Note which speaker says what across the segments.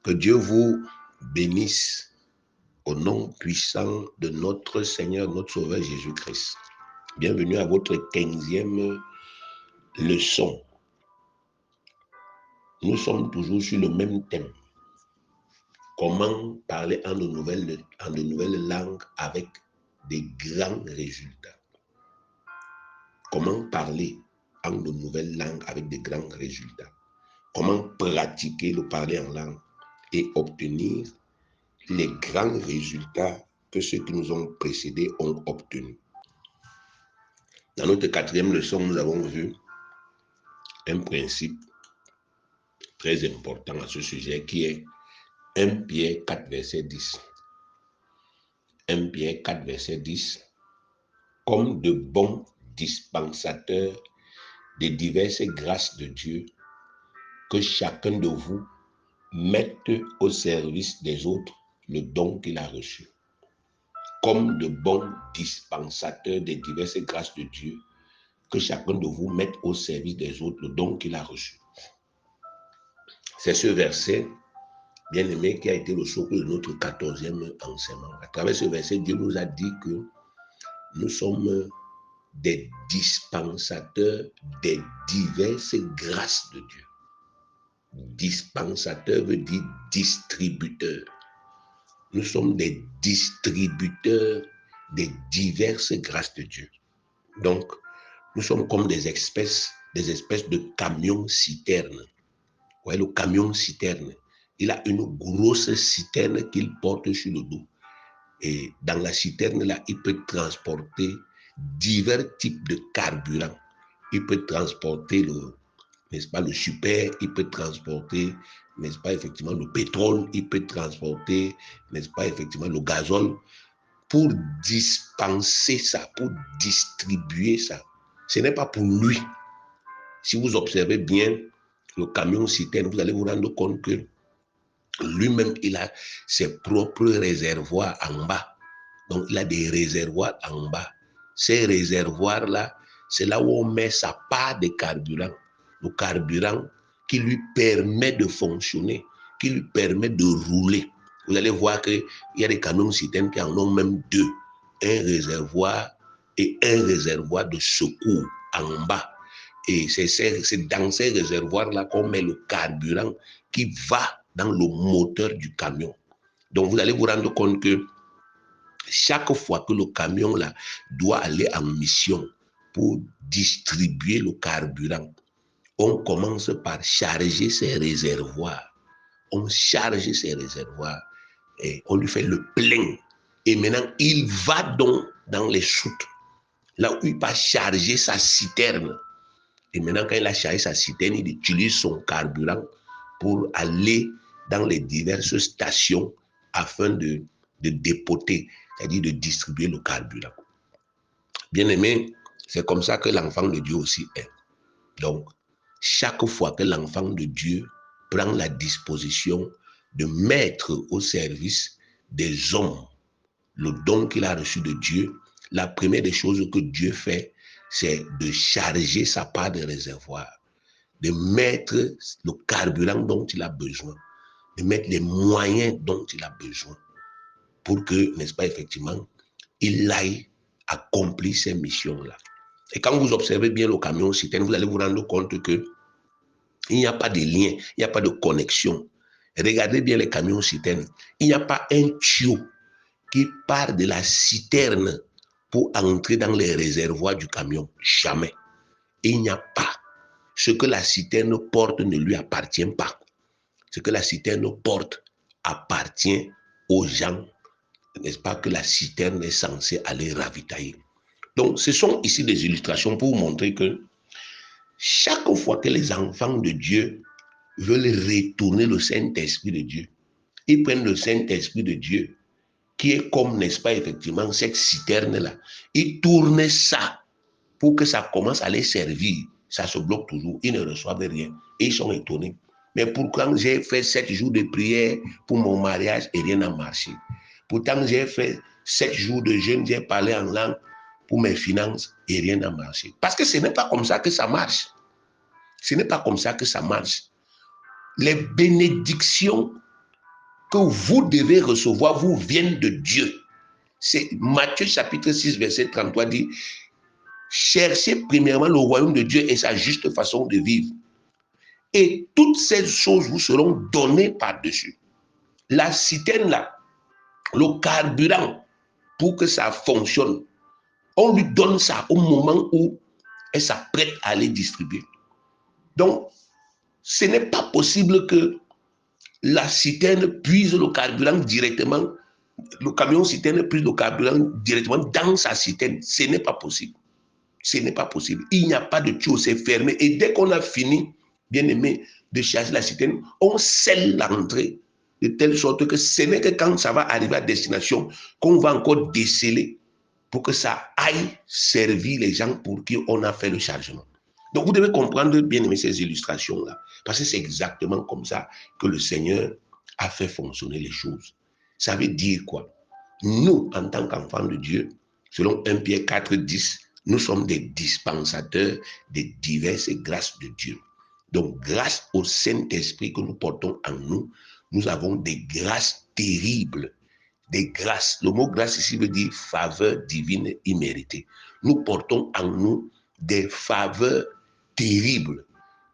Speaker 1: Que Dieu vous bénisse au nom puissant de notre Seigneur, notre Sauveur Jésus-Christ. Bienvenue à votre 15e leçon. Nous sommes toujours sur le même thème. Comment parler en de nouvelles langues avec des grands résultats. Comment parler en de nouvelles langues avec des grands résultats. Comment pratiquer le parler en langue et obtenir les grands résultats que ceux qui nous ont précédés ont obtenus. Dans notre 4e leçon, nous avons vu un principe très important à ce sujet qui est 1 Pierre 4, verset 10. 1 Pierre 4, verset 10. Comme de bons dispensateurs des diverses grâces de Dieu, que chacun de vous mette au service des autres le don qu'il a reçu. Comme de bons dispensateurs des diverses grâces de Dieu, que chacun de vous mette au service des autres le don qu'il a reçu. C'est ce verset, bien-aimé, qui a été le socle de notre 14e enseignement. À travers ce verset, Dieu nous a dit que nous sommes des dispensateurs des diverses grâces de Dieu. Dispensateur veut dire distributeur. Nous sommes des distributeurs des diverses grâces de Dieu. Donc, nous sommes comme des espèces de camions-citernes. Vous voyez, le camion-citerne, il a une grosse citerne qu'il porte sur le dos. Et dans la citerne-là, il peut transporter divers types de carburant. Il peut transporter le super, il peut transporter, n'est-ce pas, effectivement, le pétrole, il peut transporter, n'est-ce pas, effectivement, le gazole, pour dispenser ça, pour distribuer ça. Ce n'est pas pour lui. Si vous observez bien le camion-citerne, vous allez vous rendre compte que lui-même, il a ses propres réservoirs en bas. Donc, il a des réservoirs en bas. Ces réservoirs-là, c'est là où on met sa part de carburant. Le carburant qui lui permet de fonctionner, qui lui permet de rouler. Vous allez voir qu'il y a des camions-citernes qui en ont même deux. Un réservoir et un réservoir de secours en bas. Et c'est dans ces réservoirs-là qu'on met le carburant qui va dans le moteur du camion. Donc, vous allez vous rendre compte que chaque fois que le camion là, doit aller en mission pour distribuer le carburant, on commence par charger ses réservoirs. On charge ses réservoirs et on lui fait le plein. Et maintenant, il va donc dans les soutes, là où il va charger sa citerne. Et maintenant, quand il a chargé sa citerne, il utilise son carburant pour aller dans les diverses stations afin de dépoter, c'est-à-dire de distribuer le carburant. Bien-aimé, c'est comme ça que l'enfant de Dieu aussi est. Donc, chaque fois que l'enfant de Dieu prend la disposition de mettre au service des hommes le don qu'il a reçu de Dieu, la première des choses que Dieu fait, c'est de charger sa part de réservoir, de mettre le carburant dont il a besoin, de mettre les moyens dont il a besoin pour que, n'est-ce pas, effectivement, il aille accomplir ces missions-là. Et quand vous observez bien le camion-citerne, vous allez vous rendre compte que il n'y a pas de lien, il n'y a pas de connexion. Regardez bien les camions-citernes. Il n'y a pas un tuyau qui part de la citerne pour entrer dans les réservoirs du camion. Jamais. Il n'y a pas. Ce que la citerne porte ne lui appartient pas. Ce que la citerne porte appartient aux gens, n'est-ce pas, que la citerne est censée aller ravitailler. Donc, ce sont ici des illustrations pour vous montrer que chaque fois que les enfants de Dieu veulent retourner le Saint-Esprit de Dieu, ils prennent le Saint-Esprit de Dieu, qui est comme, n'est-ce pas, effectivement, cette citerne-là. Ils tournent ça pour que ça commence à les servir. Ça se bloque toujours. Ils ne reçoivent rien. Et ils sont étonnés. Mais pourquoi j'ai fait 7 jours de prière pour mon mariage et rien n'a marché? Pourtant, j'ai fait 7 jours de jeûne, j'ai parlé en langue pour mes finances et rien n'a marché. Parce que ce n'est pas comme ça que ça marche. Ce n'est pas comme ça que ça marche. Les bénédictions que vous devez recevoir vous viennent de Dieu. C'est Matthieu chapitre 6, verset 33 dit, cherchez premièrement le royaume de Dieu et sa juste façon de vivre. Et toutes ces choses vous seront données par-dessus. La citerne là, le carburant pour que ça fonctionne, on lui donne ça au moment où elle s'apprête à les distribuer. Donc, ce n'est pas possible que la citerne puise le carburant directement, le camion citerne puise le carburant directement dans sa citerne. Ce n'est pas possible. Ce n'est pas possible. Il n'y a pas de tuyau, c'est fermé. Et dès qu'on a fini, bien aimé, de charger la citerne, on scelle l'entrée de telle sorte que ce n'est que quand ça va arriver à destination qu'on va encore déceler pour que ça aille servir les gens pour qui on a fait le chargement. Donc vous devez comprendre, bien aimé, ces illustrations-là, parce que c'est exactement comme ça que le Seigneur a fait fonctionner les choses. Ça veut dire quoi? Nous, en tant qu'enfants de Dieu, selon 1 Pierre 4, 10, nous sommes des dispensateurs des diverses grâces de Dieu. Donc, grâce au Saint-Esprit que nous portons en nous, nous avons des grâces terribles. Des grâces. Le mot grâce ici veut dire faveur divine imméritée. Nous portons en nous des faveurs terribles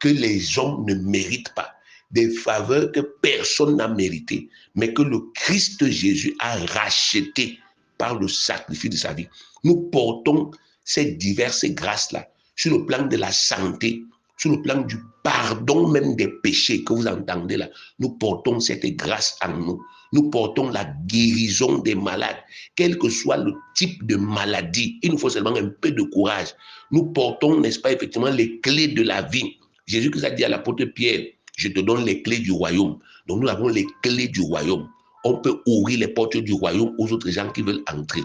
Speaker 1: que les hommes ne méritent pas. Des faveurs que personne n'a méritées, mais que le Christ Jésus a rachetées par le sacrifice de sa vie. Nous portons ces diverses grâces-là sur le plan de la santé, sur le plan du pardon même des péchés que vous entendez là. Nous portons cette grâce en nous. Nous portons la guérison des malades, quel que soit le type de maladie. Il nous faut seulement un peu de courage. Nous portons, n'est-ce pas, effectivement, les clés de la vie. Jésus a dit à l'apôtre Pierre, je te donne les clés du royaume. Donc nous avons les clés du royaume. On peut ouvrir les portes du royaume aux autres gens qui veulent entrer.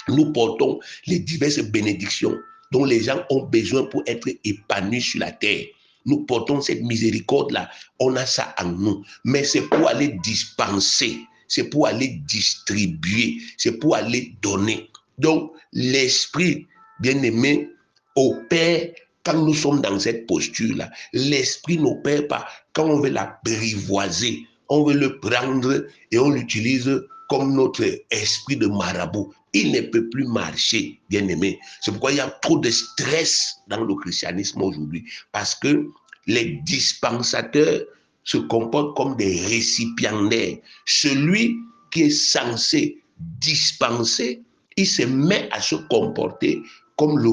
Speaker 1: Nous portons les diverses bénédictions dont les gens ont besoin pour être épanouis sur la terre. Nous portons cette miséricorde-là, on a ça en nous. Mais c'est pour aller dispenser, c'est pour aller distribuer, c'est pour aller donner. Donc, l'Esprit, bien-aimé, opère quand nous sommes dans cette posture-là. L'Esprit n'opère pas quand on veut l'apprivoiser, on veut le prendre et on l'utilise comme notre esprit de marabout. Il ne peut plus marcher, bien-aimé. C'est pourquoi il y a trop de stress dans le christianisme aujourd'hui. Parce que les dispensateurs se comportent comme des récipiendaires. Celui qui est censé dispenser, il se met à se comporter comme le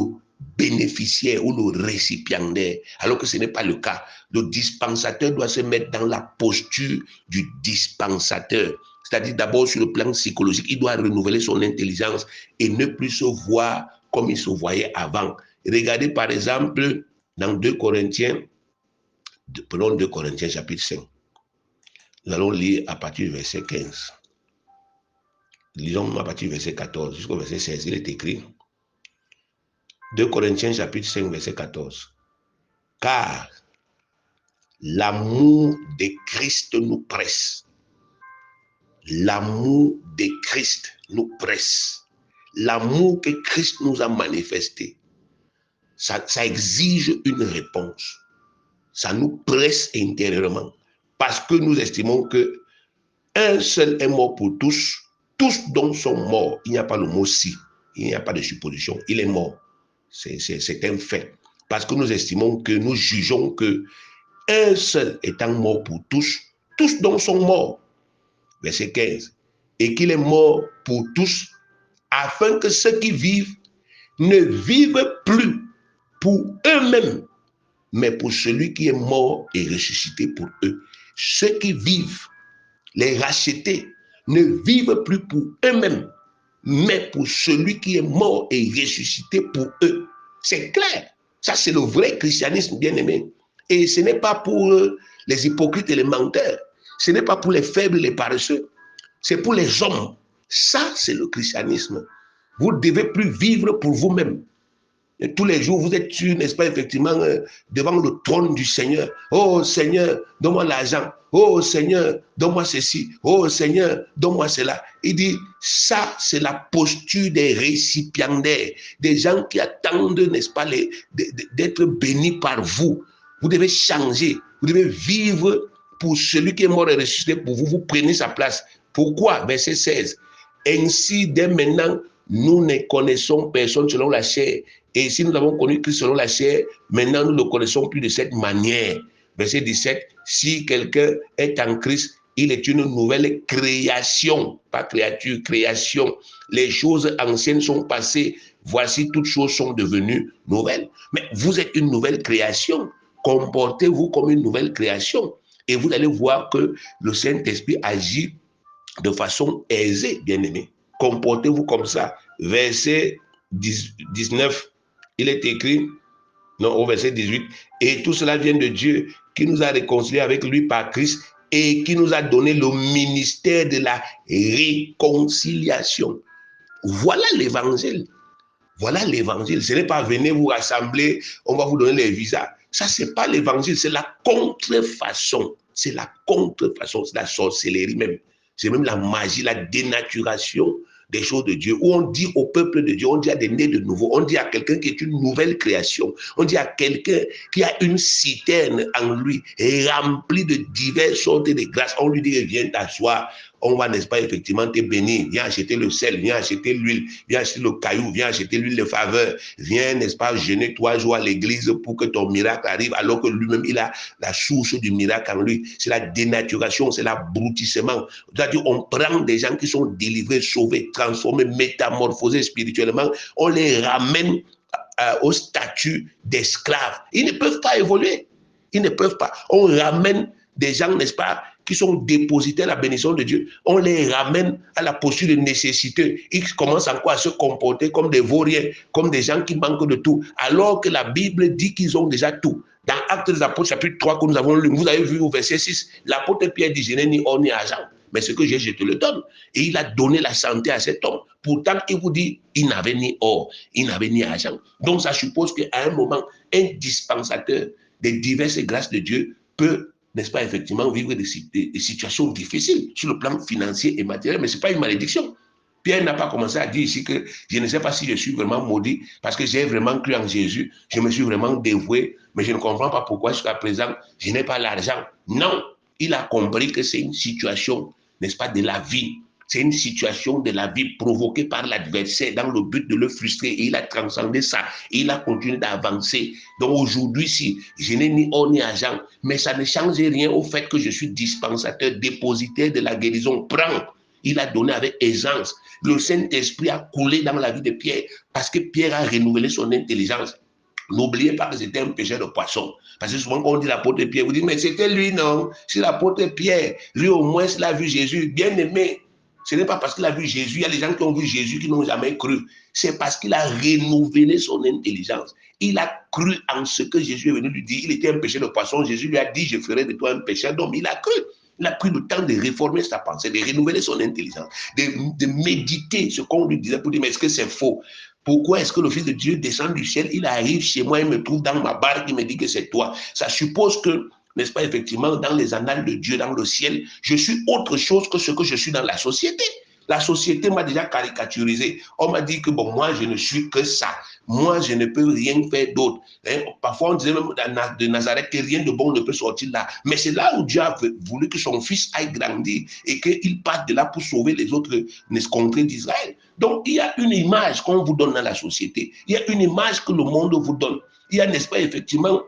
Speaker 1: bénéficiaire ou le récipiendaire, alors que ce n'est pas le cas. Le dispensateur doit se mettre dans la posture du dispensateur. C'est-à-dire d'abord sur le plan psychologique, il doit renouveler son intelligence et ne plus se voir comme il se voyait avant. Regardez par exemple dans 2 Corinthiens, prenons 2 Corinthiens chapitre 5. Nous allons lire à partir du verset 15. Lisons à partir du verset 14 jusqu'au verset 16. Il est écrit 2 Corinthiens chapitre 5 verset 14. Car l'amour de Christ nous presse. L'amour de Christ nous presse. L'amour que Christ nous a manifesté, ça exige une réponse. Ça nous presse intérieurement. Parce que nous estimons que un seul est mort pour tous. Tous dont sont morts. Il n'y a pas le mot si. Il n'y a pas de supposition. Il est mort. C'est un fait. Parce que nous estimons que nous jugeons que un seul étant mort pour tous, tous dont sont morts. Verset 15. Et qu'il est mort pour tous, afin que ceux qui vivent ne vivent plus pour eux-mêmes, mais pour celui qui est mort et ressuscité pour eux. Ceux qui vivent, les rachetés, ne vivent plus pour eux-mêmes, mais pour celui qui est mort et ressuscité pour eux. C'est clair. Ça, c'est le vrai christianisme, bien-aimé. Et ce n'est pas pour les hypocrites et les menteurs. Ce n'est pas pour les faibles et les paresseux. C'est pour les hommes. Ça, c'est le christianisme. Vous ne devez plus vivre pour vous-même. Et tous les jours, vous êtes sûr, n'est-ce pas, effectivement, devant le trône du Seigneur. Oh Seigneur, donne-moi l'argent. Oh Seigneur, donne-moi ceci. Oh Seigneur, donne-moi cela. Il dit, ça, c'est la posture des récipiendaires, des gens qui attendent, n'est-ce pas, d'être bénis par vous. Vous devez changer. Vous devez vivre pour celui qui est mort et ressuscité pour vous, vous prenez sa place. Pourquoi? Verset 16. Ainsi, dès maintenant, nous ne connaissons personne selon la chair. Et si nous avons connu Christ selon la chair, maintenant nous ne le connaissons plus de cette manière. Verset 17. Si quelqu'un est en Christ, il est une nouvelle création, pas créature, création. Les choses anciennes sont passées, voici toutes choses sont devenues nouvelles. Mais vous êtes une nouvelle création, comportez-vous comme une nouvelle création. Et vous allez voir que le Saint-Esprit agit de façon aisée, bien-aimé. Comportez-vous comme ça. Verset 19, il est écrit, non, au verset 18, et tout cela vient de Dieu qui nous a réconciliés avec lui par Christ et qui nous a donné le ministère de la réconciliation. Voilà l'évangile. Voilà l'évangile. Ce n'est pas venez vous rassembler, on va vous donner les visas. Ça, ce n'est pas l'évangile, c'est la contrefaçon. C'est la contrefaçon, c'est la sorcellerie même. C'est même la magie, la dénaturation des choses de Dieu, où on dit au peuple de Dieu, on dit à des nés de nouveau, on dit à quelqu'un qui est une nouvelle création, on dit à quelqu'un qui a une citerne en lui, remplie de diverses sortes de grâces, on lui dit, viens t'asseoir, on va, n'est-ce pas, effectivement te bénir, viens acheter le sel, viens acheter l'huile, viens acheter le caillou, viens acheter l'huile de faveur, viens, n'est-ce pas, jeûner 3 jours à l'église pour que ton miracle arrive, alors que lui-même, il a la source du miracle en lui. C'est la dénaturation, c'est l'abrutissement. C'est-à-dire, on prend des gens qui sont délivrés, sauvés, transformés, métamorphosés spirituellement, on les ramène au statut d'esclaves. Ils ne peuvent pas évoluer. Ils ne peuvent pas. On ramène des gens, n'est-ce pas, qui sont dépositaires de la bénédiction de Dieu. On les ramène à la posture de nécessité. Ils commencent encore à se comporter comme des vauriens, comme des gens qui manquent de tout, alors que la Bible dit qu'ils ont déjà tout. Dans Actes des Apôtres, chapitre 3, que nous avons lu, vous avez vu au verset 6, l'apôtre Pierre dit, je n'ai ni or ni argent, mais ce que j'ai, je te le donne. Et il a donné la santé à cet homme. Pourtant, il vous dit, il n'avait ni or, il n'avait ni argent. Donc, ça suppose qu'à un moment, un dispensateur des diverses grâces de Dieu peut, n'est-ce pas, effectivement, vivre des situations difficiles sur le plan financier et matériel, mais ce n'est pas une malédiction. Pierre n'a pas commencé à dire ici que je ne sais pas si je suis vraiment maudit parce que j'ai vraiment cru en Jésus, je me suis vraiment dévoué, mais je ne comprends pas pourquoi jusqu'à présent je n'ai pas l'argent. Non, il a compris que c'est une situation, n'est-ce pas, de la vie. C'est une situation de la vie provoquée par l'adversaire dans le but de le frustrer. Et il a transcendé ça. Et il a continué d'avancer. Donc aujourd'hui, si je n'ai ni or ni argent, mais ça ne change rien au fait que je suis dispensateur, dépositaire de la guérison. Prends. Il a donné avec aisance. Le Saint-Esprit a coulé dans la vie de Pierre parce que Pierre a renouvelé son intelligence. N'oubliez pas que c'était un pêcheur de poissons. Parce que souvent, quand on dit l'apôtre Pierre, vous dites, mais c'était lui, non? C'est l'apôtre Pierre. Lui, au moins, il a vu Jésus. Bien aimé. Ce n'est pas parce qu'il a vu Jésus. Il y a des gens qui ont vu Jésus qui n'ont jamais cru. C'est parce qu'il a renouvelé son intelligence. Il a cru en ce que Jésus est venu lui dire. Il était un pêcheur de poissons. Jésus lui a dit, je ferai de toi un pêcheur d'hommes. Il a cru. Il a pris le temps de réformer sa pensée, de renouveler son intelligence, de méditer ce qu'on lui disait pour dire, mais est-ce que c'est faux? Pourquoi est-ce que le Fils de Dieu descend du ciel, il arrive chez moi, il me trouve dans ma barque, il me dit que c'est toi? Ça suppose que, n'est-ce pas, effectivement, dans les annales de Dieu, dans le ciel, je suis autre chose que ce que je suis dans la société. La société m'a déjà caricaturisé. On m'a dit que, bon, moi, je ne suis que ça. Moi, je ne peux rien faire d'autre. Hein? Parfois, on disait même de Nazareth que rien de bon ne peut sortir là. Mais c'est là où Dieu a voulu que son fils aille grandir et qu'il parte de là pour sauver les autres contrées d'Israël. Donc, il y a une image qu'on vous donne dans la société. Il y a une image que le monde vous donne. Il y a, n'est-ce pas, effectivement,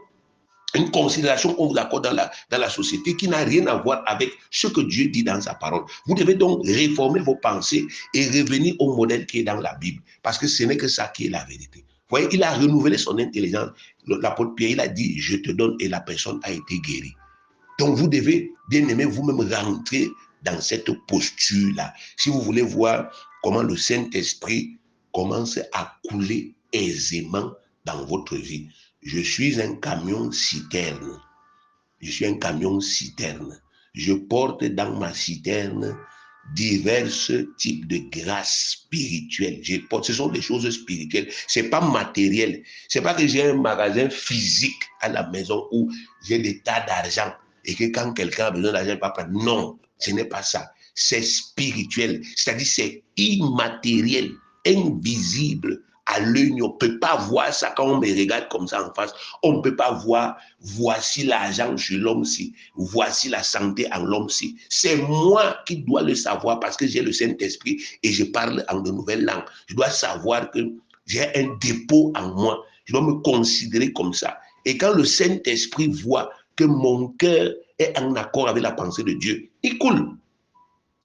Speaker 1: une considération qu'on vous accorde dans la société qui n'a rien à voir avec ce que Dieu dit dans sa parole. Vous devez donc réformer vos pensées et revenir au modèle qui est dans la Bible, parce que ce n'est que ça qui est la vérité. Vous voyez, il a renouvelé son intelligence. L'apôtre Pierre, il a dit, je te donne, et la personne a été guérie. Donc vous devez, bien aimé, vous-même rentrer dans cette posture-là. Si vous voulez voir comment le Saint-Esprit commence à couler aisément dans votre vie. Je suis un camion citerne. Je suis un camion citerne. Je porte dans ma citerne divers types de grâces spirituelles. Ce sont des choses spirituelles. C'est pas matériel. C'est pas que j'ai un magasin physique à la maison où j'ai des tas d'argent et que quand quelqu'un a besoin d'argent, il va prendre. Non, ce n'est pas ça. C'est spirituel. C'est-à-dire c'est immatériel, invisible à l'œil, on ne peut pas voir ça quand on me regarde comme ça en face. On ne peut pas voir, voici l'argent chez l'homme-ci, voici la santé en l'homme-ci. C'est moi qui dois le savoir parce que j'ai le Saint-Esprit et je parle en de nouvelles langues. Je dois savoir que j'ai un dépôt en moi. Je dois me considérer comme ça. Et quand le Saint-Esprit voit que mon cœur est en accord avec la pensée de Dieu, il coule.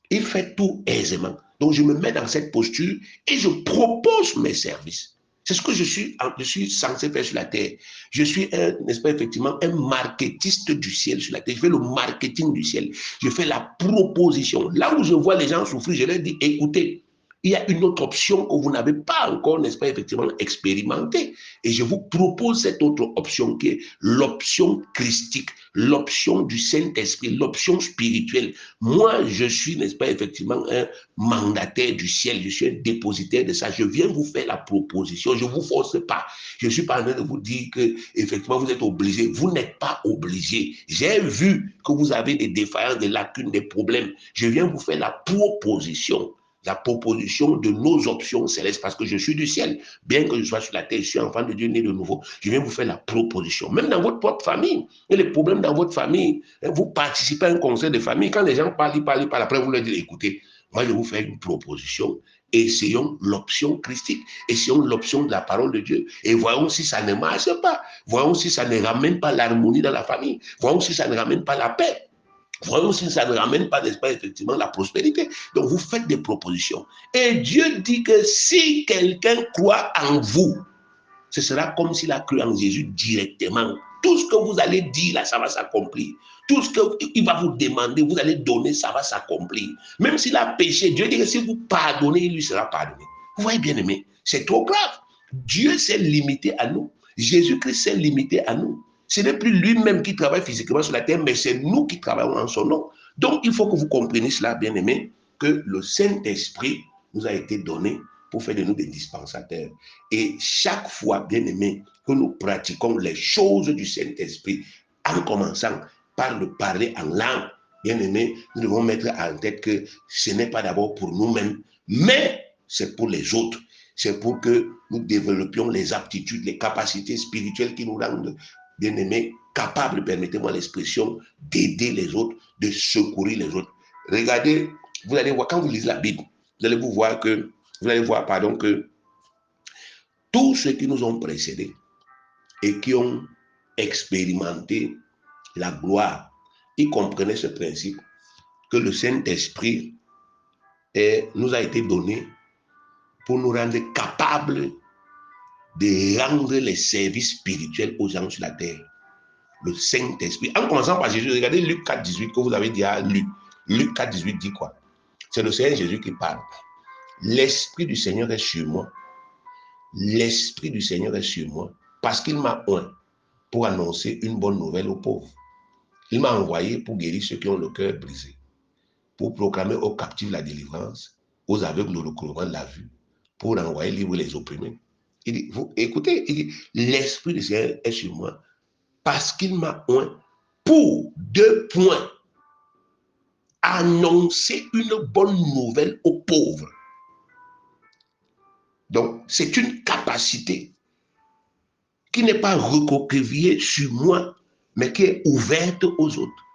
Speaker 1: Il fait tout aisément. Donc, je me mets dans cette posture et je propose mes services. C'est ce que je suis censé faire sur la terre. Je suis, n'est-ce pas, effectivement, un marketiste du ciel sur la terre. Je fais le marketing du ciel. Je fais la proposition. Là où je vois les gens souffrir, je leur dis, écoutez, il y a une autre option que vous n'avez pas encore, n'est-ce pas, effectivement, expérimentée. Et je vous propose cette autre option qui est l'option christique, l'option du Saint-Esprit, l'option spirituelle. Moi, je suis, n'est-ce pas, effectivement, un mandataire du ciel, je suis un dépositaire de ça. Je viens vous faire la proposition, je ne vous force pas. Je ne suis pas en train de vous dire que, effectivement, vous êtes obligé. Vous n'êtes pas obligé. J'ai vu que vous avez des défaillances, des lacunes, des problèmes. Je viens vous faire la proposition de nos options célestes, parce que je suis du ciel. Bien que je sois sur la terre, je suis enfant de Dieu né de nouveau. Je viens vous faire la proposition. Même dans votre propre famille, il y a des problèmes dans votre famille. Vous participez à un conseil de famille. Quand les gens parlent, après vous leur dites, écoutez, moi je vous fais une proposition. Essayons l'option christique. Essayons l'option de la parole de Dieu. Et voyons si ça ne marche pas. Voyons si ça ne ramène pas l'harmonie dans la famille. Voyons si ça ne ramène pas la paix. Voyons si ça ne ramène pas, n'est-ce pas, effectivement, la prospérité. Donc, vous faites des propositions. Et Dieu dit que si quelqu'un croit en vous, ce sera comme s'il a cru en Jésus directement. Tout ce que vous allez dire, là, ça va s'accomplir. Tout ce qu'il va vous demander, vous allez donner, ça va s'accomplir. Même s'il a péché, Dieu dit que si vous pardonnez, il lui sera pardonné. Vous voyez, bien aimé, c'est trop grave. Dieu s'est limité à nous. Jésus-Christ s'est limité à nous. Ce n'est plus lui-même qui travaille physiquement sur la terre, mais c'est nous qui travaillons en son nom. Donc, il faut que vous compreniez cela, bien aimé, que le Saint-Esprit nous a été donné pour faire de nous des dispensateurs. Et chaque fois, bien aimé, que nous pratiquons les choses du Saint-Esprit, en commençant par le parler en langue, bien aimé, nous devons mettre en tête que ce n'est pas d'abord pour nous-mêmes, mais c'est pour les autres. C'est pour que nous développions les aptitudes, les capacités spirituelles qui nous rendent, bien aimés, capables, permettez-moi l'expression, d'aider les autres, de secourir les autres. Regardez, vous allez voir, quand vous lisez la Bible, vous allez voir, que tous ceux qui nous ont précédés et qui ont expérimenté la gloire, ils comprenaient ce principe que le Saint-Esprit nous a été donné pour nous rendre capables de rendre les services spirituels aux gens sur la terre. Le Saint-Esprit. En commençant par Jésus, regardez Luc 4, 18 que vous avez dit à Luc. Luc 4, 18 dit quoi? C'est le Seigneur Jésus qui parle. L'Esprit du Seigneur est sur moi. L'Esprit du Seigneur est sur moi parce qu'il m'a oint pour annoncer une bonne nouvelle aux pauvres. Il m'a envoyé pour guérir ceux qui ont le cœur brisé, pour proclamer aux captifs la délivrance, aux aveugles le recouvrement de la vue, pour envoyer libre les opprimés. Il dit, vous écoutez, il dit, l'Esprit du Seigneur est sur moi parce qu'il m'a oint pour 2 points, annoncer une bonne nouvelle aux pauvres. Donc, c'est une capacité qui n'est pas recroquevillée sur moi, mais qui est ouverte aux autres.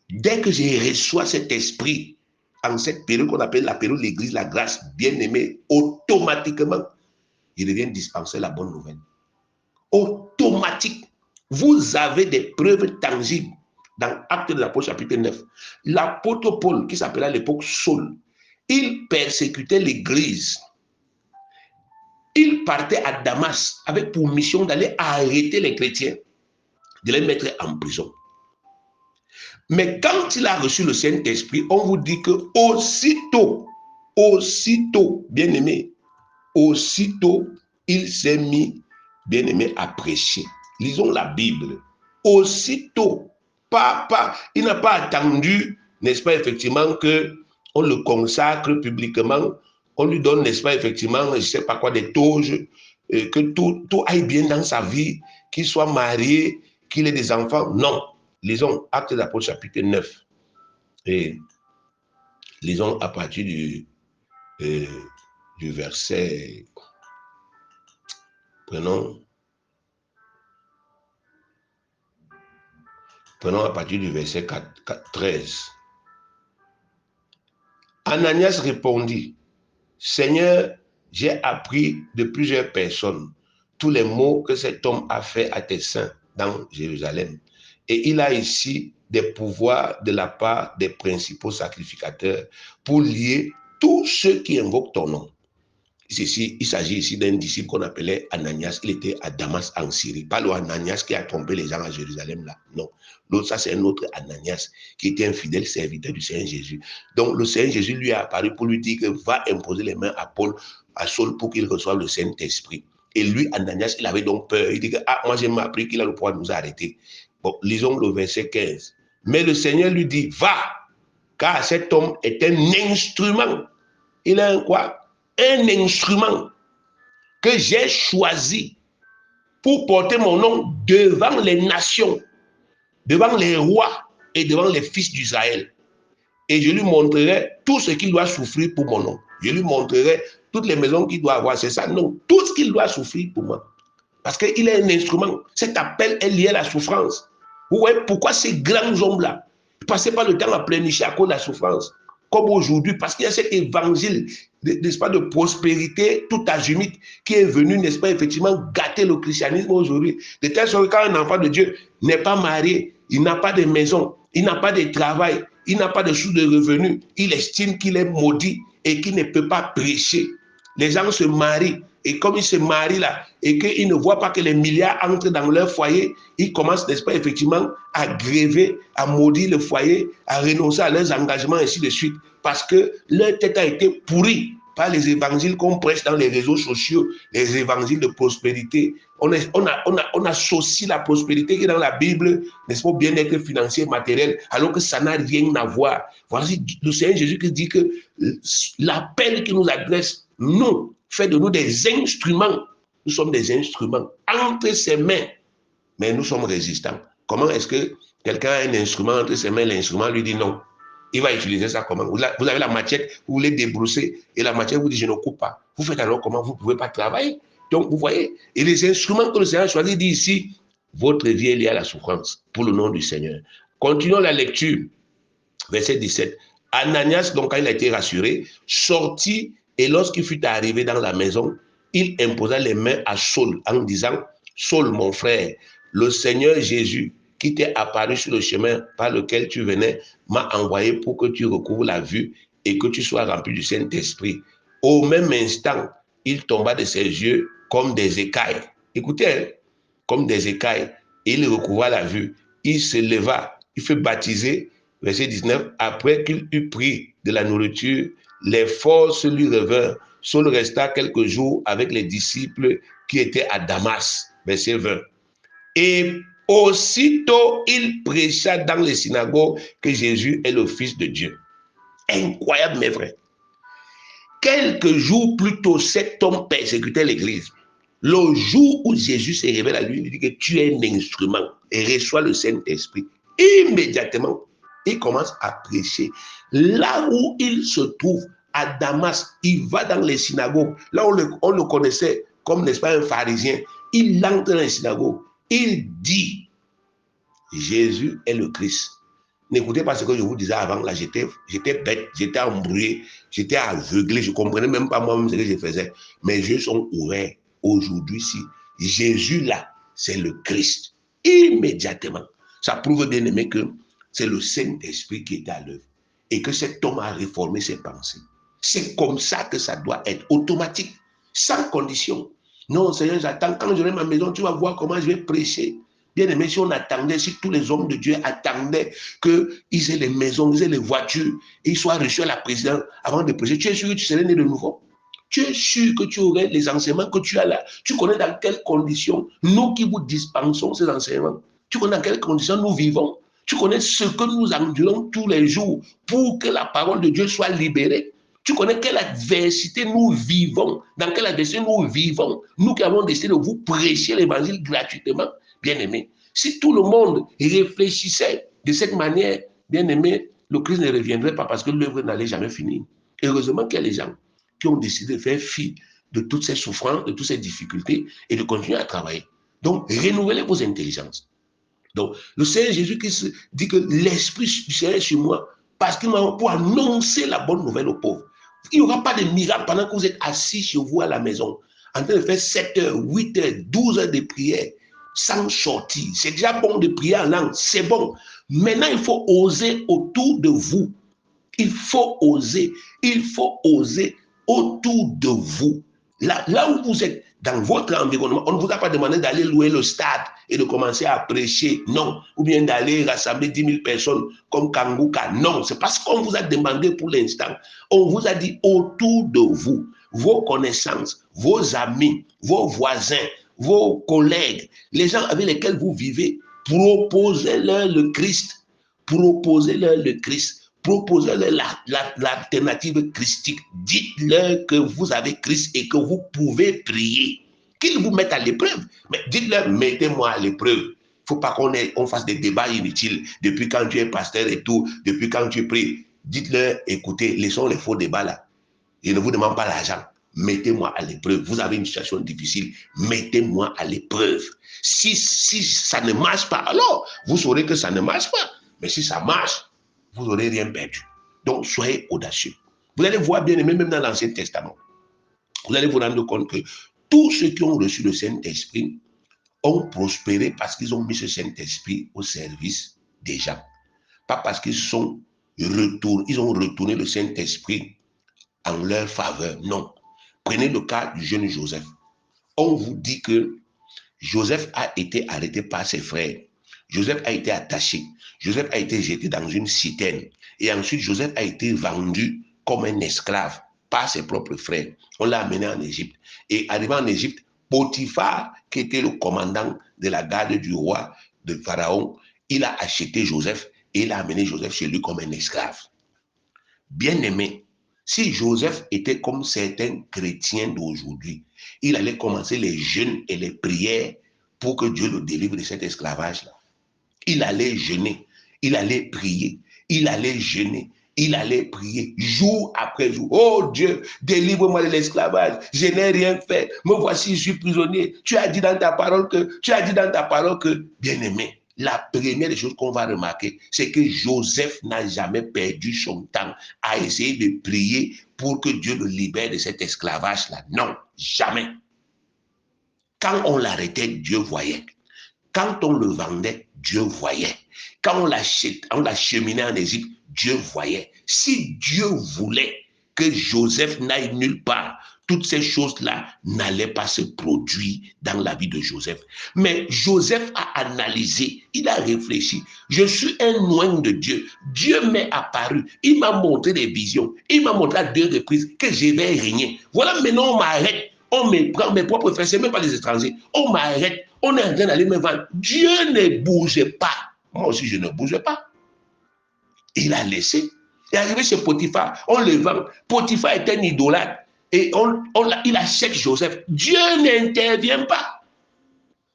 Speaker 1: Dès que je reçois cet esprit, en cette période qu'on appelle la période de l'Église, la grâce bien-aimée, automatiquement, il devient dispenser la bonne nouvelle. Automatique. Vous avez des preuves tangibles. Dans Actes de l'Apôtre chapitre 9, l'apôtre Paul, qui s'appelait à l'époque Saul, il persécutait l'Église. Il partait à Damas avec pour mission d'aller arrêter les chrétiens, de les mettre en prison. Mais quand il a reçu le Saint-Esprit, on vous dit que aussitôt, bien aimé, aussitôt, il s'est mis, bien aimé, à prêcher. Lisons la Bible. Aussitôt, il n'a pas attendu, n'est-ce pas, effectivement, qu'on le consacre publiquement, on lui donne, n'est-ce pas, effectivement, je ne sais pas quoi, des toges, que tout aille bien dans sa vie, qu'il soit marié, qu'il ait des enfants. Non. Lisons Actes des Apôtres chapitre 9. Et lisons à partir du verset Prenons à partir du verset 13. Ananias répondit, Seigneur, j'ai appris de plusieurs personnes tous les maux que cet homme a fait à tes saints dans Jérusalem. Et il a ici des pouvoirs de la part des principaux sacrificateurs pour lier tous ceux qui invoquent ton nom. Il s'agit ici d'un disciple qu'on appelait Ananias. Il était à Damas en Syrie. Pas le Ananias qui a trompé les gens à Jérusalem là. Non. L'autre, ça c'est un autre Ananias qui était un fidèle serviteur du Seigneur Jésus. Donc le Seigneur Jésus lui a apparu pour lui dire que va imposer les mains à Saul pour qu'il reçoive le Saint-Esprit. Et lui, Ananias, il avait donc peur. Il dit que moi j'ai appris qu'il a le pouvoir de nous arrêter. Bon, lisons le verset 15. Mais le Seigneur lui dit, va, car cet homme est un instrument. Il a un quoi? Un instrument que j'ai choisi pour porter mon nom devant les nations, devant les rois et devant les fils d'Israël. Et je lui montrerai tout ce qu'il doit souffrir pour mon nom. Je lui montrerai toutes les maisons qu'il doit avoir. C'est ça? Non, tout ce qu'il doit souffrir pour moi. Parce qu'il est un instrument. Cet appel est lié à la souffrance. Vous voyez pourquoi ces grands hommes-là ne passaient pas le temps à pleurnicher à cause de la souffrance. Comme aujourd'hui, parce qu'il y a cet évangile, n'est-ce pas, de prospérité tout azimut qui est venu, n'est-ce pas, effectivement, gâter le christianisme aujourd'hui. De telle sorte que quand un enfant de Dieu n'est pas marié, il n'a pas de maison, il n'a pas de travail, il n'a pas de source de revenus, il estime qu'il est maudit et qu'il ne peut pas prêcher. Les gens se marient. Et comme ils se marient là, et qu'ils ne voient pas que les milliards entrent dans leur foyer, ils commencent, n'est-ce pas, effectivement, à gréver, à maudire le foyer, à renoncer à leurs engagements, ainsi de suite. Parce que leur tête a été pourrie par les évangiles qu'on prêche dans les réseaux sociaux, les évangiles de prospérité. On associe la prospérité qui est dans la Bible, n'est-ce pas, bien-être financier, matériel, alors que ça n'a rien à voir. Voici le Seigneur Jésus qui dit que l'appel qu'il nous adresse, nous, fait de nous des instruments. Nous sommes des instruments entre ses mains, mais nous sommes résistants. Comment est-ce que quelqu'un a un instrument entre ses mains, l'instrument lui dit non? Il va utiliser ça comment? Vous avez la machette, vous voulez débrousser, et la machette vous dit je ne coupe pas. Vous faites alors comment? Vous ne pouvez pas travailler. Donc vous voyez, et les instruments que le Seigneur a choisi dit ici, votre vie est liée à la souffrance, pour le nom du Seigneur. Continuons la lecture, verset 17. Ananias, donc quand il a été rassuré, sortit. Et lorsqu'il fut arrivé dans la maison, il imposa les mains à Saul en disant, Saul, mon frère, le Seigneur Jésus, qui t'est apparu sur le chemin par lequel tu venais, m'a envoyé pour que tu recouvres la vue et que tu sois rempli du Saint-Esprit. Au même instant, il tomba de ses yeux comme des écailles. Écoutez, hein, comme des écailles. Il recouvra la vue. Il se leva. Il fut baptisé. Verset 19. Après qu'il eut pris de la nourriture, les forces lui revinrent. Saul resta quelques jours avec les disciples qui étaient à Damas. Verset 20. Et aussitôt, il prêcha dans les synagogues que Jésus est le Fils de Dieu. Incroyable, mais vrai. Quelques jours plus tôt, cet homme persécutait l'Église. Le jour où Jésus s'est révélé à lui, il dit que tu es un instrument et reçois le Saint-Esprit. Immédiatement, il commence à prêcher. Là où il se trouve, à Damas, il va dans les synagogues. Là, on le connaissait comme, n'est-ce pas, un pharisien. Il entre dans les synagogues. Il dit, Jésus est le Christ. N'écoutez pas ce que je vous disais avant. Là, j'étais bête, j'étais embrouillé, j'étais aveuglé. Je ne comprenais même pas moi-même ce que je faisais. Mes yeux sont ouverts. Aujourd'hui, si Jésus là, c'est le Christ. Immédiatement. Ça prouve bien aimé que c'est le Saint-Esprit qui est à l'œuvre et que cet homme a réformé ses pensées. C'est comme ça que ça doit être automatique, sans condition. Non, Seigneur, j'attends. Quand j'aurai ma maison, tu vas voir comment je vais prêcher. Bien aimé, si on attendait, si tous les hommes de Dieu attendaient qu'ils aient les maisons, ils aient les voitures, et ils soient reçus à la présidence avant de prêcher, tu es sûr que tu serais né de nouveau? Tu es sûr que tu aurais les enseignements que tu as là? Tu connais dans quelles conditions nous qui vous dispensons ces enseignements? Tu connais dans quelles conditions nous vivons? Tu connais ce que nous endurons tous les jours pour que la parole de Dieu soit libérée? Tu connais quelle adversité nous vivons, dans quelle adversité nous vivons, nous qui avons décidé de vous prêcher l'évangile gratuitement, bien aimé. Si tout le monde réfléchissait de cette manière, bien aimé, le Christ ne reviendrait pas parce que l'œuvre n'allait jamais finir. Heureusement qu'il y a les gens qui ont décidé de faire fi de toutes ces souffrances, de toutes ces difficultés et de continuer à travailler. Donc, renouvelez vos intelligences. Donc, le Seigneur Jésus-Christ dit que l'Esprit du Seigneur est sur moi parce qu'il m'a pour annoncer la bonne nouvelle aux pauvres. Il n'y aura pas de miracle pendant que vous êtes assis chez vous à la maison, en train de faire 7 heures, 8 heures, 12 heures de prière sans sortir. C'est déjà bon de prier en langue, c'est bon. Maintenant, il faut oser autour de vous. Il faut oser autour de vous. Là où vous êtes, dans votre environnement, on ne vous a pas demandé d'aller louer le stade et de commencer à prêcher, non. Ou bien d'aller rassembler 10 000 personnes comme Kanguka, non. C'est parce qu'on vous a demandé pour l'instant. On vous a dit autour de vous, vos connaissances, vos amis, vos voisins, vos collègues, les gens avec lesquels vous vivez, proposez-leur le Christ. Proposez-leur le Christ. Proposez-leur l'alternative christique. Dites-leur que vous avez Christ et que vous pouvez prier. Qu'ils vous mettent à l'épreuve. Mais dites-leur, mettez-moi à l'épreuve. Il ne faut pas qu'on fasse des débats inutiles. Depuis quand tu es pasteur et tout, depuis quand tu pries. Dites-leur, écoutez, laissons les faux débats là. Je ne vous demande pas l'argent. Mettez-moi à l'épreuve. Vous avez une situation difficile. Mettez-moi à l'épreuve. Si ça ne marche pas, alors vous saurez que ça ne marche pas. Mais si ça marche, vous n'aurez rien perdu. Donc, soyez audacieux. Vous allez voir bien aimé, même dans l'Ancien Testament. Vous allez vous rendre compte que tous ceux qui ont reçu le Saint-Esprit ont prospéré parce qu'ils ont mis ce Saint-Esprit au service des gens. Pas parce qu'ils ont retourné le Saint-Esprit en leur faveur. Non. Prenez le cas du jeune Joseph. On vous dit que Joseph a été arrêté par ses frères. Joseph a été attaché. Joseph a été jeté dans une citerne. Et ensuite, Joseph a été vendu comme un esclave par ses propres frères. On l'a amené en Égypte. Et arrivé en Égypte, Potiphar, qui était le commandant de la garde du roi de Pharaon, il a acheté Joseph et il a amené Joseph chez lui comme un esclave. Bien aimé, si Joseph était comme certains chrétiens d'aujourd'hui, il allait commencer les jeûnes et les prières pour que Dieu le délivre de cet esclavage-là. Il allait jeûner, il allait prier, il allait jeûner, il allait prier jour après jour. Oh Dieu, délivre-moi de l'esclavage. Je n'ai rien fait. Me voici, je suis prisonnier. Tu as dit dans ta parole que, bien aimé, la première des choses qu'on va remarquer, c'est que Joseph n'a jamais perdu son temps à essayer de prier pour que Dieu le libère de cet esclavage-là. Non, jamais. Quand on l'arrêtait, Dieu voyait. Quand on le vendait, Dieu voyait. Quand on l'acheminait en Égypte, Dieu voyait. Si Dieu voulait que Joseph n'aille nulle part, toutes ces choses-là n'allaient pas se produire dans la vie de Joseph. Mais Joseph a analysé, il a réfléchi. Je suis un oint de Dieu. Dieu m'est apparu. Il m'a montré des visions. Il m'a montré à 2 reprises que je vais régner. Voilà, maintenant on m'arrête. On me prend mes propres frères, c'est même pas les étrangers. On m'arrête. On est en train d'aller me vendre. Dieu ne bouge pas. Moi aussi, je ne bouge pas. Il a laissé. Il est arrivé chez Potiphar. On le vend. Potiphar est un idolâtre. Et il achète Joseph. Dieu n'intervient pas.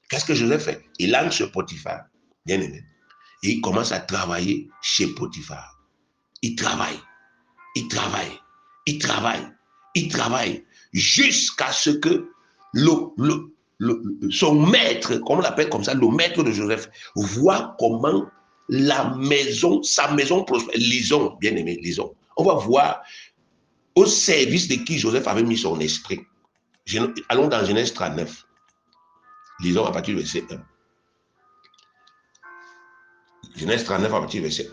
Speaker 1: Qu'est-ce que Joseph fait? Il entre chez Potiphar. Bien aimé. Et il commence à travailler chez Potiphar. Il travaille. Il travaille. Il travaille. Il travaille. Jusqu'à ce que son maître, comme on l'appelle comme ça, le maître de Joseph, voit comment sa maison prospère. Lisons, bien aimé, lisons. On va voir au service de qui Joseph avait mis son esprit. Allons dans Genèse 39. Lisons à partir du verset 1. Genèse 39 à partir du verset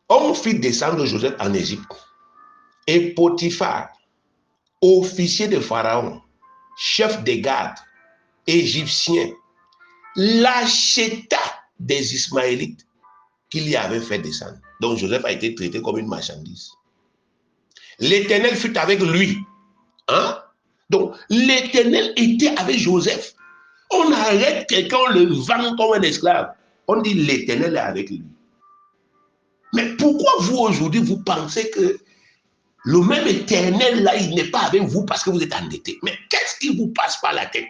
Speaker 1: 1. On fit descendre Joseph en Égypte. Et Potiphar, officier de Pharaon, chef des gardes, égyptien, l'acheta des Ismaélites qu'il y avait fait descendre. Donc Joseph a été traité comme une marchandise. L'Éternel fut avec lui. Hein? Donc l'Éternel était avec Joseph. On arrête quelqu'un, on le vend comme un esclave. On dit l'Éternel est avec lui. Mais pourquoi vous aujourd'hui, vous pensez que le même Éternel là, il n'est pas avec vous parce que vous êtes endetté? Mais qu'est-ce qui vous passe par la tête?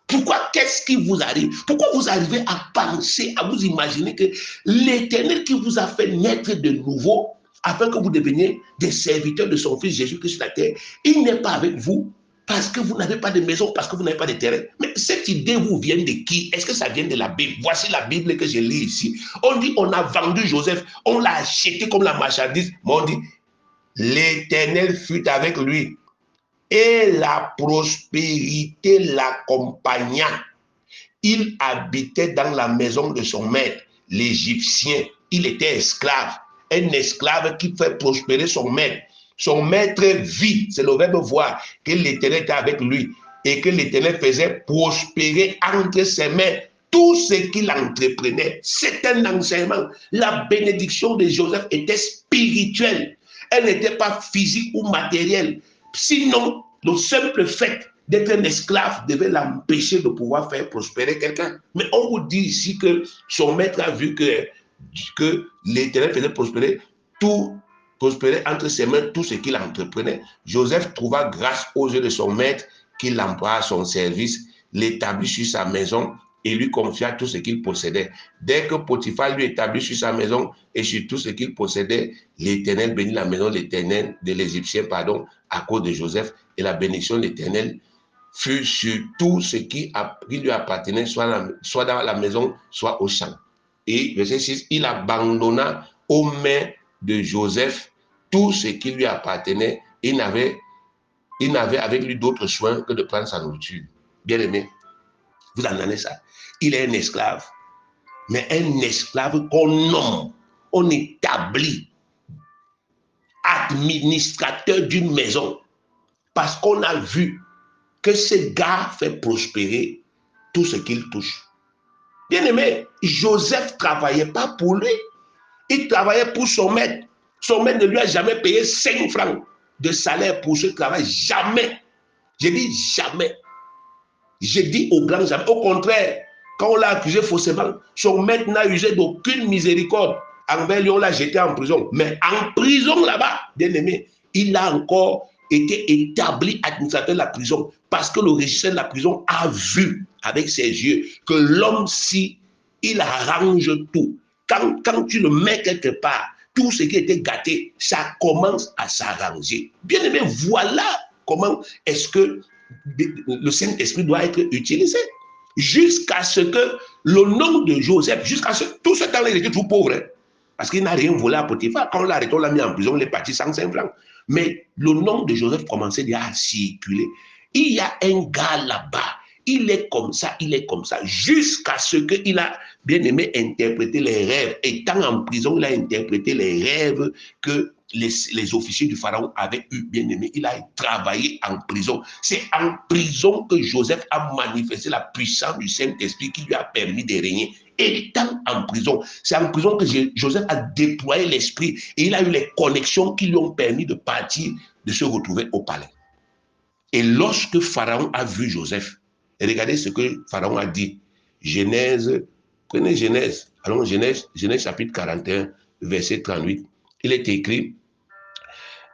Speaker 1: Pourquoi, qu'est-ce qui vous arrive? Pourquoi vous arrivez à penser, à vous imaginer que l'Éternel qui vous a fait naître de nouveau afin que vous deveniez des serviteurs de son Fils Jésus-Christ sur la terre. Il n'est pas avec vous parce que vous n'avez pas de maison, parce que vous n'avez pas de terrain. Mais cette idée vous vient de qui? Est-ce que ça vient de la Bible? Voici la Bible que je lis ici. On dit, on a vendu Joseph, on l'a acheté comme la marchandise. Mais on dit, l'Éternel fut avec lui et la prospérité l'accompagna. Il habitait dans la maison de son maître, l'Égyptien. Il était esclave, un esclave qui fait prospérer son maître. Son maître vit, c'est le verbe voir, que l'Éternel était avec lui et que l'Éternel faisait prospérer entre ses mains tout ce qu'il entreprenait. C'est un enseignement. La bénédiction de Joseph était spirituelle. Elle n'était pas physique ou matérielle. Sinon, le simple fait d'être un esclave devait l'empêcher de pouvoir faire prospérer quelqu'un. Mais on vous dit ici que son maître a vu que l'Éternel faisait prospérer entre ses mains tout ce qu'il entreprenait. Joseph trouva grâce aux yeux de son maître qui l'emploie à son service, l'établit sur sa maison et lui confia tout ce qu'il possédait. Dès que Potiphar lui établit sur sa maison et sur tout ce qu'il possédait, l'Éternel bénit la maison de l'Égyptien, à cause de Joseph, et la bénédiction de l'Éternel fut sur tout ce qui lui appartenait, soit dans la maison, soit au champ. Et verset 6, il abandonna aux mains de Joseph tout ce qui lui appartenait. Il n'avait avec lui d'autre soin que de prendre sa nourriture. Bien aimé, vous entendez ça? Il est un esclave, mais un esclave qu'on nomme, on établit administrateur d'une maison, parce qu'on a vu que ce gars fait prospérer tout ce qu'il touche. Bien aimé, Joseph ne travaillait pas pour lui, il travaillait pour son maître. Son maître ne lui a jamais payé 5 francs de salaire pour ce travail, jamais. Je dis jamais. Je dis au grand jamais. Au contraire, quand on l'a accusé faussement, son maître n'a usé d'aucune miséricorde. Envers lui, on l'a jeté en prison. Mais en prison là-bas, bien aimé, il a encore été établi administrateur de la prison parce que le régisseur de la prison a vu avec ses yeux que l'homme, si il arrange tout, quand tu le mets quelque part, tout ce qui était gâté, ça commence à s'arranger. Bien aimé, voilà comment est-ce que le Saint-Esprit doit être utilisé. Jusqu'à ce que le nom de Joseph, jusqu'à ce tout ce temps-là, il était tout pauvre. Hein, parce qu'il n'a rien volé à Potiphar. Quand on l'a arrêté, on l'a mis en prison, il est parti 105 francs. Mais le nom de Joseph commençait déjà à circuler. Il y a un gars là-bas, il est comme ça, jusqu'à ce qu'il a bien aimé interpréter les rêves. Étant en prison, il a interprété les rêves que les officiers du Pharaon avaient eu, bien aimé. Il a travaillé en prison. C'est en prison que Joseph a manifesté la puissance du Saint-Esprit qui lui a permis de régner. Étant en prison, c'est en prison que Joseph a déployé l'esprit et il a eu les connexions qui lui ont permis de partir, de se retrouver au palais. Et lorsque Pharaon a vu Joseph, regardez ce que Pharaon a dit. Genèse, prenez Genèse, allons Genèse chapitre 41, verset 38. Il est écrit,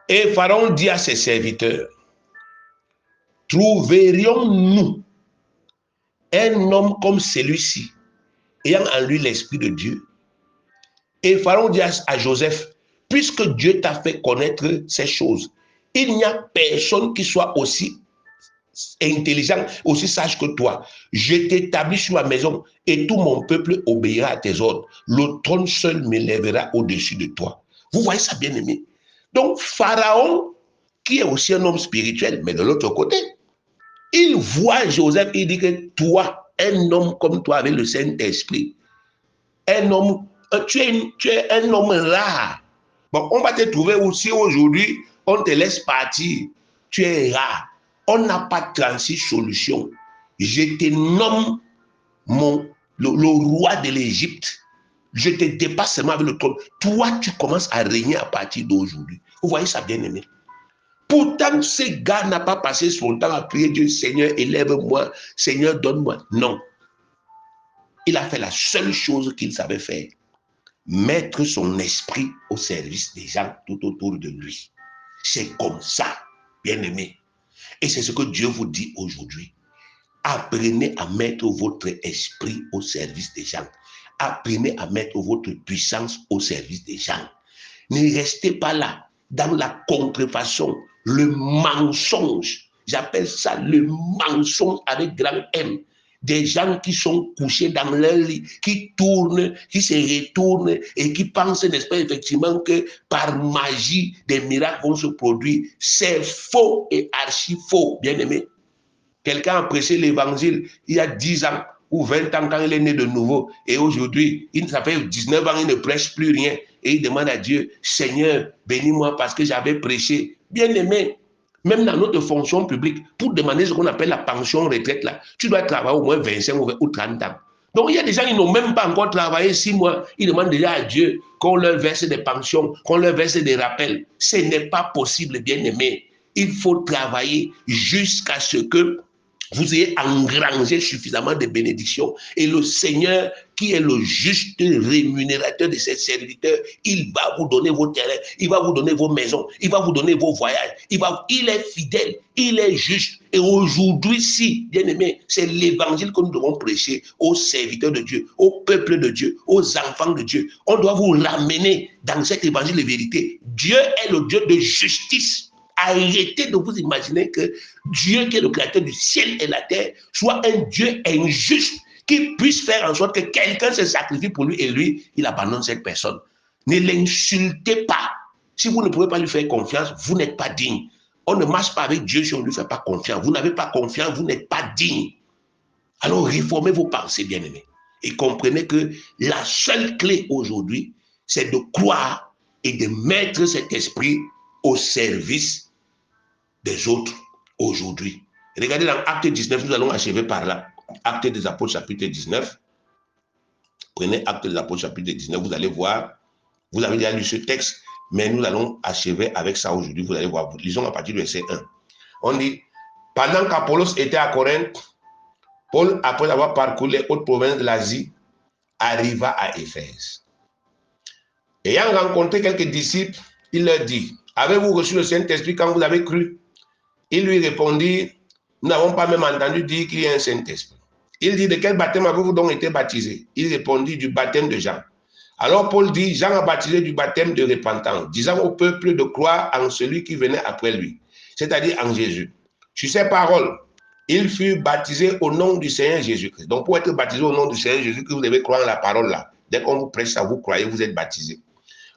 Speaker 1: et Pharaon dit à ses serviteurs, trouverions-nous un homme comme celui-ci, ayant en lui l'Esprit de Dieu? Et Pharaon dit à Joseph, puisque Dieu t'a fait connaître ces choses, il n'y a personne qui soit aussi intelligent, aussi sage que toi. Je t'établis sur ma maison et tout mon peuple obéira à tes ordres. Le trône seul m'élèvera au-dessus de toi. Vous voyez ça, bien aimé? Donc, Pharaon, qui est aussi un homme spirituel, mais de l'autre côté, il voit Joseph et il dit que toi, un homme comme toi avec le Saint-Esprit, un homme, tu es un homme rare. Bon, on va te trouver aussi aujourd'hui, on te laisse partir. Tu es rare. On n'a pas 36 solutions. Je te nomme le roi de l'Égypte. Je te dépasse seulement avec le trône. Toi, tu commences à régner à partir d'aujourd'hui. Vous voyez ça, bien aimé? Pourtant, ce gars n'a pas passé son temps à prier Dieu, Seigneur, élève-moi, Seigneur, donne-moi. Non. Il a fait la seule chose qu'il savait faire. Mettre son esprit au service des gens tout autour de lui. C'est comme ça, bien aimé. Et c'est ce que Dieu vous dit aujourd'hui. Apprenez à mettre votre esprit au service des gens. Apprenez à mettre votre puissance au service des gens. Ne restez pas là, dans la contrefaçon, le mensonge. J'appelle ça le mensonge avec grand M. Des gens qui sont couchés dans leur lit, qui tournent, qui se retournent et qui pensent, n'est-ce pas, effectivement, que par magie, des miracles vont se produire. C'est faux et archi faux, bien aimé. Quelqu'un a prêché l'évangile il y a 10 ans ou 20 ans quand il est né de nouveau. Et aujourd'hui, ça fait 19 ans, il ne prêche plus rien. Et il demande à Dieu, Seigneur, bénis-moi parce que j'avais prêché. Bien aimé, même dans notre fonction publique, pour demander ce qu'on appelle la pension retraite, là, tu dois travailler au moins 25 ou 30 ans. Donc, il y a des gens qui n'ont même pas encore travaillé 6 mois. Ils demandent déjà à Dieu qu'on leur verse des pensions, qu'on leur verse des rappels. Ce n'est pas possible, bien aimé. Il faut travailler jusqu'à ce que vous ayez engrangé suffisamment de bénédictions. Et le Seigneur, qui est le juste rémunérateur de ses serviteurs, il va vous donner vos terrains, il va vous donner vos maisons, il va vous donner vos voyages. Il est fidèle, il est juste. Et aujourd'hui, si, bien aimé, c'est l'évangile que nous devons prêcher aux serviteurs de Dieu, au peuple de Dieu, aux enfants de Dieu. On doit vous ramener dans cet évangile de vérité. Dieu est le Dieu de justice. Arrêtez de vous imaginer que Dieu, qui est le créateur du ciel et la terre, soit un Dieu injuste qui puisse faire en sorte que quelqu'un se sacrifie pour lui et lui, il abandonne cette personne. Ne l'insultez pas. Si vous ne pouvez pas lui faire confiance, vous n'êtes pas digne. On ne marche pas avec Dieu si on ne lui fait pas confiance. Vous n'avez pas confiance, vous n'êtes pas digne. Alors réformez vos pensées, bien-aimés. Et comprenez que la seule clé aujourd'hui, c'est de croire et de mettre cet esprit au service des autres aujourd'hui. Regardez dans Acte 19, nous allons achever par là. Acte des Apôtres, chapitre 19. Prenez Acte des Apôtres, chapitre 19, vous allez voir. Vous avez déjà lu ce texte, mais nous allons achever avec ça aujourd'hui. Vous allez voir. Lisons à partir du verset 1. On dit, pendant qu'Apollos était à Corinthe, Paul, après avoir parcouru les hautes provinces de l'Asie, arriva à Éphèse. Ayant rencontré quelques disciples, il leur dit, avez-vous reçu le Saint-Esprit quand vous avez cru? Il lui répondit, nous n'avons pas même entendu dire qu'il y a un Saint-Esprit. Il dit, de quel baptême avez-vous donc été baptisé? Il répondit, du baptême de Jean. Alors Paul dit, Jean a baptisé du baptême de repentance, disant au peuple de croire en celui qui venait après lui, c'est-à-dire en Jésus. Sur ces paroles, il fut baptisé au nom du Seigneur Jésus-Christ. Donc pour être baptisé au nom du Seigneur Jésus-Christ, vous devez croire en la parole là. Dès qu'on vous prêche ça, vous croyez, vous êtes baptisé.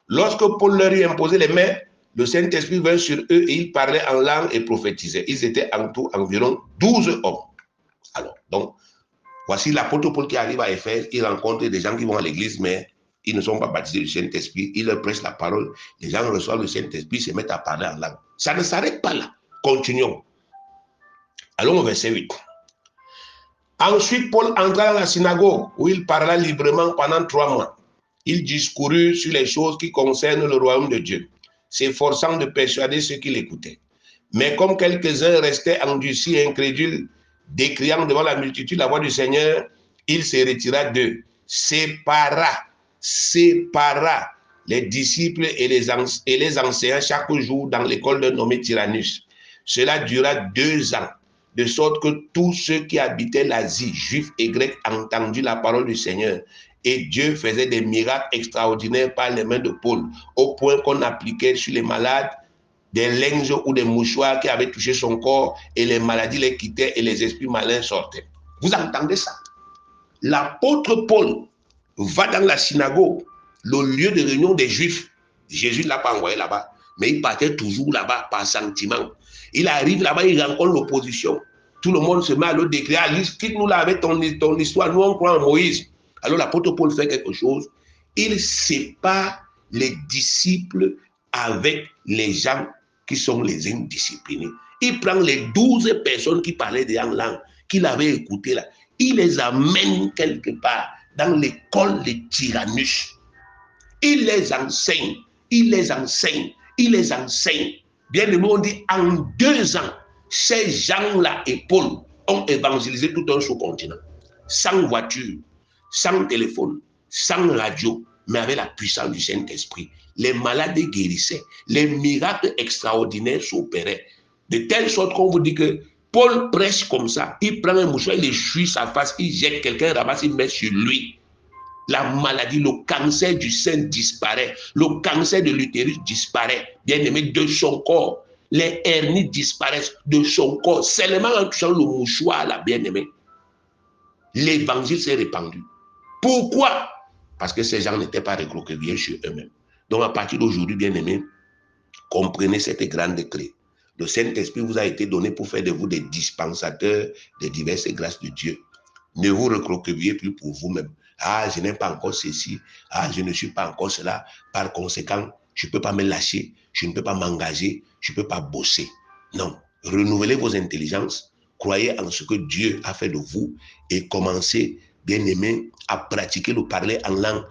Speaker 1: Lorsque Paul leur eut imposé les mains, le Saint-Esprit vint sur eux et ils parlaient en langue et prophétisaient. Ils étaient en tout environ 12 hommes. Alors, donc, voici l'apôtre Paul qui arrive à Éphèse. Il rencontre des gens qui vont à l'église, mais ils ne sont pas baptisés du Saint-Esprit. Il leur prêche la parole. Les gens reçoivent le Saint-Esprit, se mettent à parler en langue. Ça ne s'arrête pas là. Continuons. Allons au verset 8. Ensuite, Paul entra dans la synagogue où il parla librement pendant 3 mois. Il discourut sur les choses qui concernent le royaume de Dieu, s'efforçant de persuader ceux qui l'écoutaient. Mais comme quelques-uns restaient endurcis et incrédules, décriant devant la multitude la voix du Seigneur, il se retira d'eux, sépara les disciples et les enseignants chaque jour dans l'école d'un nommé Tyrannus. Cela dura 2 ans, de sorte que tous ceux qui habitaient l'Asie, juifs et grecs, entendirent la parole du Seigneur. Et Dieu faisait des miracles extraordinaires par les mains de Paul, au point qu'on appliquait sur les malades des linges ou des mouchoirs qui avaient touché son corps, et les maladies les quittaient et les esprits malins sortaient. Vous entendez ça? L'apôtre Paul va dans la synagogue, le lieu de réunion des Juifs. Jésus ne l'a pas envoyé là-bas, mais il partait toujours là-bas par sentiment. Il arrive là-bas, il rencontre l'opposition. Tout le monde se met à le décrire. Quitte-nous là avec ton histoire, nous on croit en Moïse. Alors l'apôtre Paul fait quelque chose. Il sépare les disciples avec les gens qui sont les indisciplinés. Il prend les 12 personnes qui parlaient en langue, qu'il avait écoutées là. Il les amène quelque part dans l'école de Tyrannus. Il les enseigne, il les enseigne, il les enseigne. Bien le monde dit, en 2 ans, ces gens-là et Paul ont évangélisé tout un sous-continent. Sans voiture, sans téléphone, sans radio, mais avec la puissance du Saint-Esprit. Les malades guérissaient, les miracles extraordinaires s'opéraient. De telle sorte qu'on vous dit que Paul prêche comme ça. Il prend un mouchoir, il essuie sa face, il jette quelqu'un, ramasse, il met sur lui. La maladie, le cancer du sein disparaît. Le cancer de l'utérus disparaît. Bien-aimé, de son corps. Les hernies disparaissent de son corps. Seulement en touchant le mouchoir, là, bien-aimé. L'évangile s'est répandu. Pourquoi? Parce que ces gens n'étaient pas recroquevillés sur eux-mêmes. Donc, à partir d'aujourd'hui, bien-aimés, comprenez cette grande clé. Le Saint-Esprit vous a été donné pour faire de vous des dispensateurs des diverses grâces de Dieu. Ne vous recroquevillez plus pour vous-même. Ah, je n'ai pas encore ceci. Ah, je ne suis pas encore cela. Par conséquent, je ne peux pas me lâcher. Je ne peux pas m'engager. Je ne peux pas bosser. Non. Renouvelez vos intelligences. Croyez en ce que Dieu a fait de vous et commencez, bien aimé, à pratiquer le parler en langue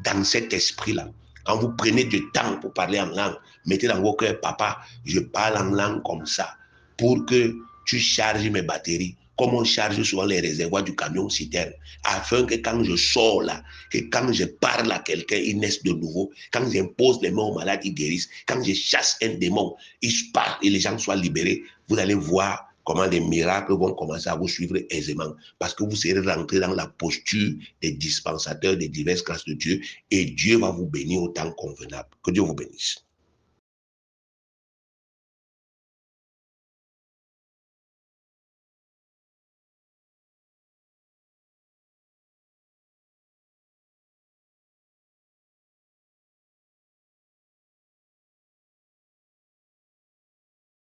Speaker 1: dans cet esprit-là. Quand vous prenez du temps pour parler en langue, mettez dans vos cœurs, papa, je parle en langue comme ça pour que tu charges mes batteries comme on charge souvent les réservoirs du camion citerne, afin que quand je sors là, que quand je parle à quelqu'un, il naisse de nouveau. Quand j'impose les mains aux malades, ils guérissent. Quand je chasse un démon, il part et les gens soient libérés. Vous allez voir comment des miracles vont commencer à vous suivre aisément. Parce que vous serez rentré dans la posture des dispensateurs des diverses grâces de Dieu et Dieu va vous bénir au temps convenable. Que Dieu vous bénisse.